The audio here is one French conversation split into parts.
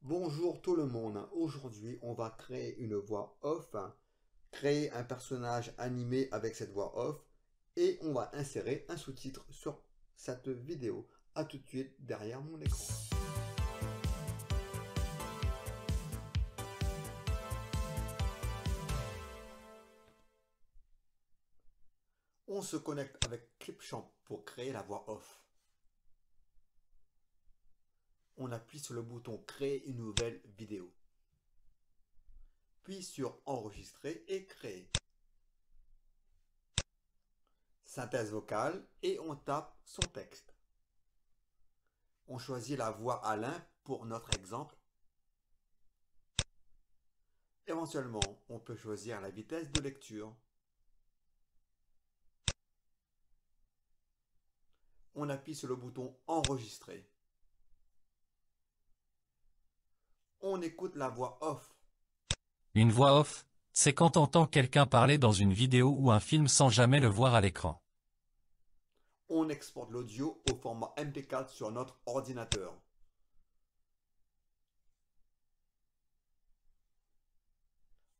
Bonjour tout le monde, aujourd'hui on va créer une voix off, créer un personnage animé avec cette voix off et on va insérer un sous-titre sur cette vidéo. A tout de suite derrière mon écran. On se connecte avec Clipchamp pour créer la voix off. On appuie sur le bouton créer une nouvelle vidéo. Puis sur enregistrer et créer. Synthèse vocale et on tape son texte. On choisit la voix Alain pour notre exemple. Éventuellement, on peut choisir la vitesse de lecture. On appuie sur le bouton enregistrer. On écoute la voix off. Une voix off, c'est quand t'entends quelqu'un parler dans une vidéo ou un film sans jamais le voir à l'écran. On exporte l'audio au format MP4 sur notre ordinateur.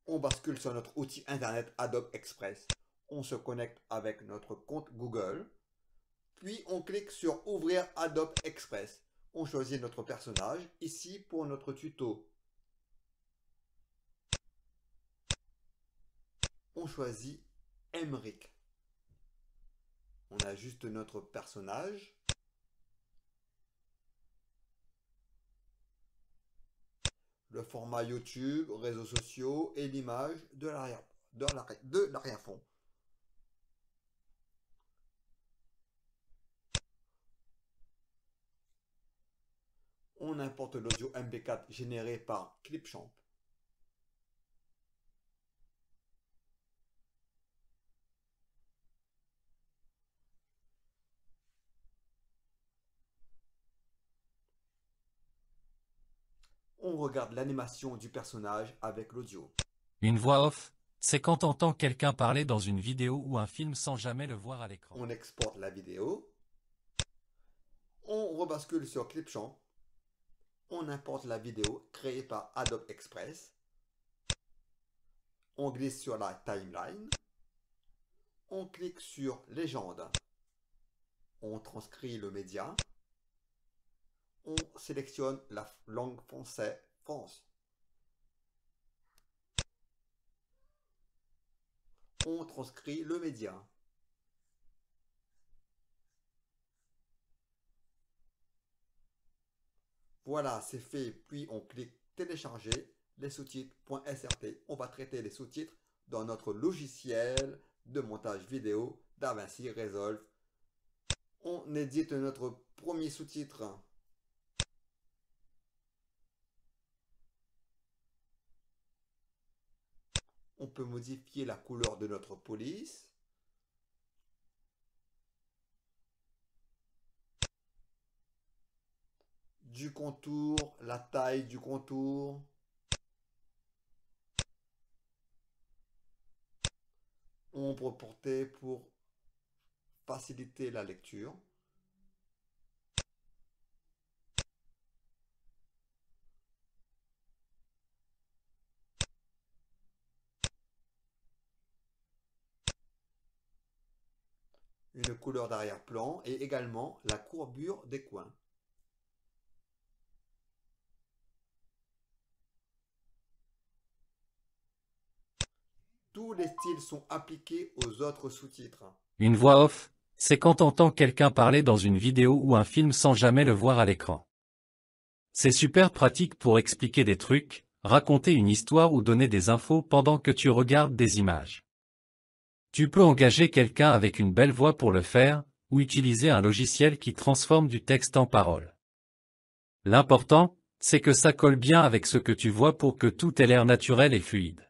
On bascule sur notre outil internet Adobe Express. On se connecte avec notre compte Google. Puis on clique sur Ouvrir Adobe Express. On choisit notre personnage, ici pour notre tuto. On choisit Emric. On ajuste notre personnage. Le format YouTube, réseaux sociaux et l'image de l'arrière-fond. On importe l'audio MP4 généré par Clipchamp. On regarde l'animation du personnage avec l'audio. Une voix off, c'est quand t'entends quelqu'un parler dans une vidéo ou un film sans jamais le voir à l'écran. On exporte la vidéo. On rebascule sur Clipchamp. On importe la vidéo créée par Adobe Express. On glisse sur la timeline. On clique sur Légende. On transcrit le média. On sélectionne la langue française, France. On transcrit le média. Voilà, c'est fait. Puis on clique télécharger les sous-titres.srt. On va traiter les sous-titres dans notre logiciel de montage vidéo DaVinci Resolve. On édite notre premier sous-titre. On peut modifier la couleur de notre police. Du contour, la taille du contour. Ombre portée pour faciliter la lecture. Une couleur d'arrière-plan et également la courbure des coins. Tous les styles sont appliqués aux autres sous-titres. Une voix off, c'est quand t'entends quelqu'un parler dans une vidéo ou un film sans jamais le voir à l'écran. C'est super pratique pour expliquer des trucs, raconter une histoire ou donner des infos pendant que tu regardes des images. Tu peux engager quelqu'un avec une belle voix pour le faire, ou utiliser un logiciel qui transforme du texte en paroles. L'important, c'est que ça colle bien avec ce que tu vois pour que tout ait l'air naturel et fluide.